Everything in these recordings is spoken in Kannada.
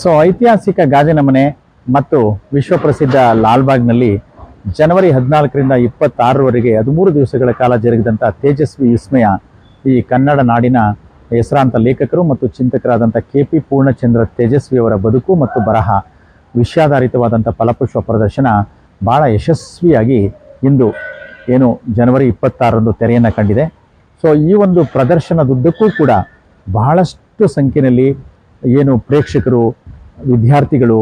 ಐತಿಹಾಸಿಕ ಗಾಜಿನ ಮನೆ ಮತ್ತು ವಿಶ್ವಪ್ರಸಿದ್ಧ ಲಾಲ್ಬಾಗ್ನಲ್ಲಿ ಜನವರಿ 14ರಿಂದ 26ರವರೆಗೆ 13 ದಿವಸಗಳ ಕಾಲ ಜರುಗಿದಂಥ ತೇಜಸ್ವಿ ವಿಸ್ಮಯ ಈ ಕನ್ನಡ ನಾಡಿನ ಹೆಸರಾಂತ ಲೇಖಕರು ಮತ್ತು ಚಿಂತಕರಾದಂಥ KP ಪೂರ್ಣಚಂದ್ರ ತೇಜಸ್ವಿ ಅವರ ಬದುಕು ಮತ್ತು ಬರಹ ವಿಷಯಾಧಾರಿತವಾದಂಥ ಫಲಪುಷ್ಪ ಪ್ರದರ್ಶನ ಭಾಳ ಯಶಸ್ವಿಯಾಗಿ ಇಂದು ಜನವರಿ 26ರಂದು ತೆರೆಯನ್ನು ಕಂಡಿದೆ. ಈ ಒಂದು ಪ್ರದರ್ಶನದುದ್ದಕ್ಕೂ ಕೂಡ ಬಹಳಷ್ಟು ಸಂಖ್ಯೆಯಲ್ಲಿ ಪ್ರೇಕ್ಷಕರು, ವಿದ್ಯಾರ್ಥಿಗಳು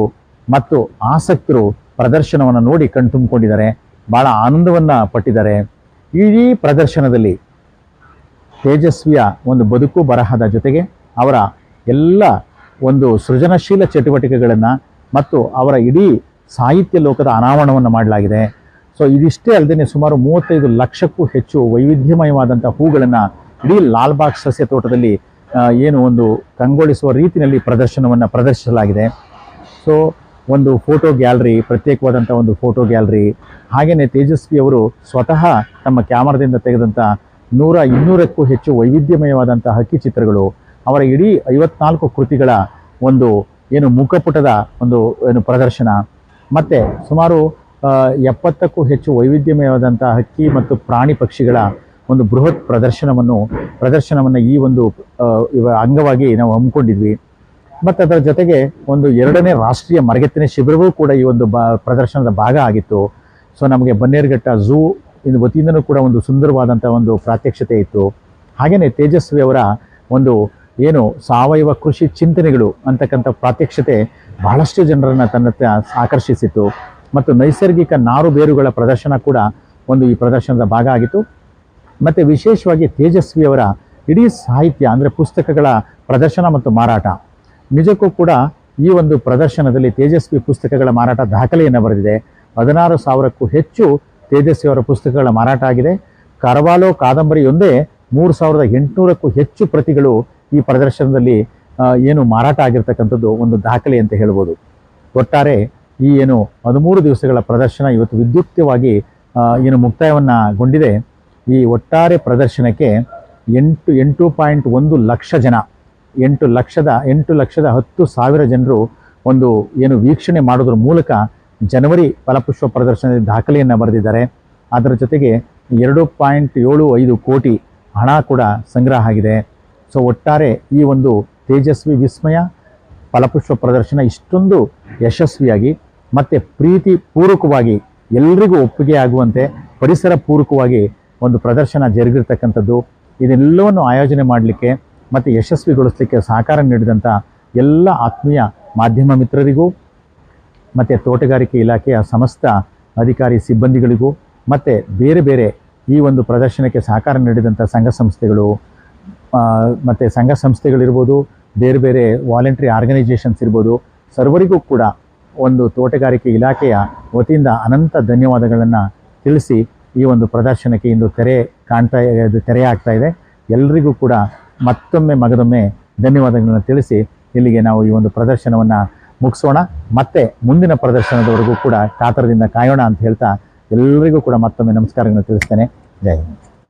ಮತ್ತು ಆಸಕ್ತರು ಪ್ರದರ್ಶನವನ್ನು ನೋಡಿ ಕಣ್ತುಂಬಿಕೊಂಡಿದ್ದಾರೆ, ಭಾಳ ಆನಂದವನ್ನು ಪಟ್ಟಿದ್ದಾರೆ. ಇಡೀ ಪ್ರದರ್ಶನದಲ್ಲಿ ತೇಜಸ್ವಿಯ ಒಂದು ಬದುಕು ಬರಹದ ಜೊತೆಗೆ ಅವರ ಎಲ್ಲ ಒಂದು ಸೃಜನಶೀಲ ಚಟುವಟಿಕೆಗಳನ್ನು ಮತ್ತು ಅವರ ಇಡೀ ಸಾಹಿತ್ಯ ಲೋಕದ ಅನಾವರಣವನ್ನು ಮಾಡಲಾಗಿದೆ. ಇದಿಷ್ಟೇ ಅಲ್ಲದೆ ಸುಮಾರು 35 ಲಕ್ಷಕ್ಕೂ ಹೆಚ್ಚು ವೈವಿಧ್ಯಮಯವಾದಂಥ ಹೂಗಳನ್ನು ಇಡೀ ಲಾಲ್ಬಾಗ್ ಸಸ್ಯ ತೋಟದಲ್ಲಿ ಒಂದು ಕಂಗೊಳಿಸುವ ರೀತಿಯಲ್ಲಿ ಪ್ರದರ್ಶನವನ್ನು ಪ್ರದರ್ಶಿಸಲಾಗಿದೆ. ಒಂದು ಫೋಟೋ ಗ್ಯಾಲರಿ, ಪ್ರತ್ಯೇಕವಾದಂಥ ಒಂದು ಫೋಟೋ ಗ್ಯಾಲರಿ, ಹಾಗೆಯೇ ತೇಜಸ್ವಿಯವರು ಸ್ವತಃ ತಮ್ಮ ಕ್ಯಾಮರಾದಿಂದ ತೆಗೆದಂಥ 100-200ಕ್ಕೂ ಹೆಚ್ಚು ವೈವಿಧ್ಯಮಯವಾದಂಥ ಹಕ್ಕಿ ಚಿತ್ರಗಳು, ಅವರ ಇಡೀ 54 ಕೃತಿಗಳ ಒಂದು ಮುಖಪುಟದ ಒಂದು ಪ್ರದರ್ಶನ, ಮತ್ತು ಸುಮಾರು 70ಕ್ಕೂ ಹೆಚ್ಚು ವೈವಿಧ್ಯಮಯವಾದಂಥ ಹಕ್ಕಿ ಮತ್ತು ಪ್ರಾಣಿ ಪಕ್ಷಿಗಳ ಒಂದು ಬೃಹತ್ ಪ್ರದರ್ಶನವನ್ನು ಈ ಒಂದು ಅಂಗವಾಗಿ ನಾವು ಹಮ್ಮಿಕೊಂಡಿದ್ವಿ. ಮತ್ತು ಅದರ ಜೊತೆಗೆ ಒಂದು 2ನೇ ರಾಷ್ಟ್ರೀಯ ಮರಗೆತ್ತಿನ ಶಿಬಿರವೂ ಕೂಡ ಈ ಒಂದು ಪ್ರದರ್ಶನದ ಭಾಗ ಆಗಿತ್ತು. ನಮಗೆ ಬನ್ನೇರುಘಟ್ಟ ಝೂ ಇದು ವತಿಯಿಂದನೂ ಕೂಡ ಒಂದು ಸುಂದರವಾದಂಥ ಒಂದು ಪ್ರಾತ್ಯಕ್ಷತೆ ಇತ್ತು. ಹಾಗೆಯೇ ತೇಜಸ್ವಿ ಅವರ ಒಂದು ಸಾವಯವ ಕೃಷಿ ಚಿಂತನೆಗಳು ಅಂತಕ್ಕಂಥ ಪ್ರಾತ್ಯಕ್ಷತೆ ಬಹಳಷ್ಟು ಜನರನ್ನು ತನ್ನತ್ತ ಆಕರ್ಷಿಸಿತ್ತು. ಮತ್ತು ನೈಸರ್ಗಿಕ ನಾರು ಬೇರುಗಳ ಪ್ರದರ್ಶನ ಕೂಡ ಈ ಪ್ರದರ್ಶನದ ಭಾಗ ಆಗಿತ್ತು. ಮತ್ತು ವಿಶೇಷವಾಗಿ ತೇಜಸ್ವಿಯವರ ಇಡೀ ಸಾಹಿತ್ಯ ಅಂದರೆ ಪುಸ್ತಕಗಳ ಪ್ರದರ್ಶನ ಮತ್ತು ಮಾರಾಟ, ನಿಜಕ್ಕೂ ಕೂಡ ಈ ಒಂದು ಪ್ರದರ್ಶನದಲ್ಲಿ ತೇಜಸ್ವಿ ಪುಸ್ತಕಗಳ ಮಾರಾಟ ದಾಖಲೆಯನ್ನು ಬರೆದಿದೆ. 16,000ಕ್ಕೂ ಹೆಚ್ಚು ತೇಜಸ್ವಿಯವರ ಪುಸ್ತಕಗಳ ಮಾರಾಟ ಆಗಿದೆ. ಕರವಾಲೋ ಕಾದಂಬರಿಯೊಂದೇ 3,800ಕ್ಕೂ ಹೆಚ್ಚು ಪ್ರತಿಗಳು ಈ ಪ್ರದರ್ಶನದಲ್ಲಿ ಮಾರಾಟ ಆಗಿರ್ತಕ್ಕಂಥದ್ದು ಒಂದು ದಾಖಲೆ ಅಂತ ಹೇಳ್ಬೋದು. ಒಟ್ಟಾರೆ ಈ 13 ದಿವಸಗಳ ಪ್ರದರ್ಶನ ಇವತ್ತು ವಿದ್ಯುಕ್ತವಾಗಿ ಮುಕ್ತಾಯವನ್ನಗೊಂಡಿದೆ. ಈ ಒಟ್ಟಾರೆ ಪ್ರದರ್ಶನಕ್ಕೆ 8.1 ಲಕ್ಷ ಜನ, 8,10,000 ಜನರು ವೀಕ್ಷಣೆ ಮಾಡೋದ್ರ ಮೂಲಕ ಜನವರಿ ಫಲಪುಷ್ಪ ಪ್ರದರ್ಶನದ ದಾಖಲೆಯನ್ನು ಬರೆದಿದ್ದಾರೆ. ಅದರ ಜೊತೆಗೆ 2.75 ಕೋಟಿ ಹಣ ಕೂಡ ಸಂಗ್ರಹ ಆಗಿದೆ. ಒಟ್ಟಾರೆ ಈ ಒಂದು ತೇಜಸ್ವಿ ವಿಸ್ಮಯ ಫಲಪುಷ್ಪ ಪ್ರದರ್ಶನ ಇಷ್ಟೊಂದು ಯಶಸ್ವಿಯಾಗಿ ಮತ್ತು ಪ್ರೀತಿ ಪೂರ್ವಕವಾಗಿ ಎಲ್ಲರಿಗೂ ಒಪ್ಪಿಗೆ ಆಗುವಂತೆ ಪರಿಸರ ಪೂರ್ವಕವಾಗಿ ಒಂದು ಪ್ರದರ್ಶನ ಜರುಗಿರ್ತಕ್ಕಂಥದ್ದು. ಇದೆಲ್ಲವನ್ನು ಆಯೋಜನೆ ಮಾಡಲಿಕ್ಕೆ ಮತ್ತು ಯಶಸ್ವಿಗೊಳಿಸಲಿಕ್ಕೆ ಸಹಕಾರ ನೀಡಿದಂಥ ಎಲ್ಲ ಆತ್ಮೀಯ ಮಾಧ್ಯಮ ಮಿತ್ರರಿಗೂ ಮತ್ತು ತೋಟಗಾರಿಕೆ ಇಲಾಖೆಯ ಸಮಸ್ತ ಅಧಿಕಾರಿ ಸಿಬ್ಬಂದಿಗಳಿಗೂ ಮತ್ತು ಬೇರೆ ಬೇರೆ ಈ ಒಂದು ಪ್ರದರ್ಶನಕ್ಕೆ ಸಹಕಾರ ನೀಡಿದಂಥ ಸಂಘ ಸಂಸ್ಥೆಗಳಿರ್ಬೋದು, ಬೇರೆ ಬೇರೆ ವಾಲಂಟ್ರಿ ಆರ್ಗನೈಜೇಷನ್ಸ್ ಇರ್ಬೋದು, ಸರ್ವರಿಗೂ ಕೂಡ ಒಂದು ತೋಟಗಾರಿಕೆ ಇಲಾಖೆಯ ವತಿಯಿಂದ ಅನಂತ ಧನ್ಯವಾದಗಳನ್ನು ತಿಳಿಸಿ ಈ ಒಂದು ಪ್ರದರ್ಶನಕ್ಕೆ ಇಂದು ತೆರೆ ಆಗ್ತಾ ಇದೆ. ಎಲ್ಲರಿಗೂ ಕೂಡ ಮಗದೊಮ್ಮೆ ಧನ್ಯವಾದಗಳನ್ನು ತಿಳಿಸಿ ಇಲ್ಲಿಗೆ ನಾವು ಈ ಒಂದು ಪ್ರದರ್ಶನವನ್ನು ಮುಗಿಸೋಣ. ಮತ್ತೆ ಮುಂದಿನ ಪ್ರದರ್ಶನದವರೆಗೂ ಕೂಡ ಕಾತರದಿಂದ ಕಾಯೋಣ ಅಂತ ಹೇಳ್ತಾ ಎಲ್ಲರಿಗೂ ಕೂಡ ಮತ್ತೊಮ್ಮೆ ನಮಸ್ಕಾರಗಳನ್ನು ತಿಳಿಸ್ತೇನೆ. ಜೈ ಹಿಂದ್.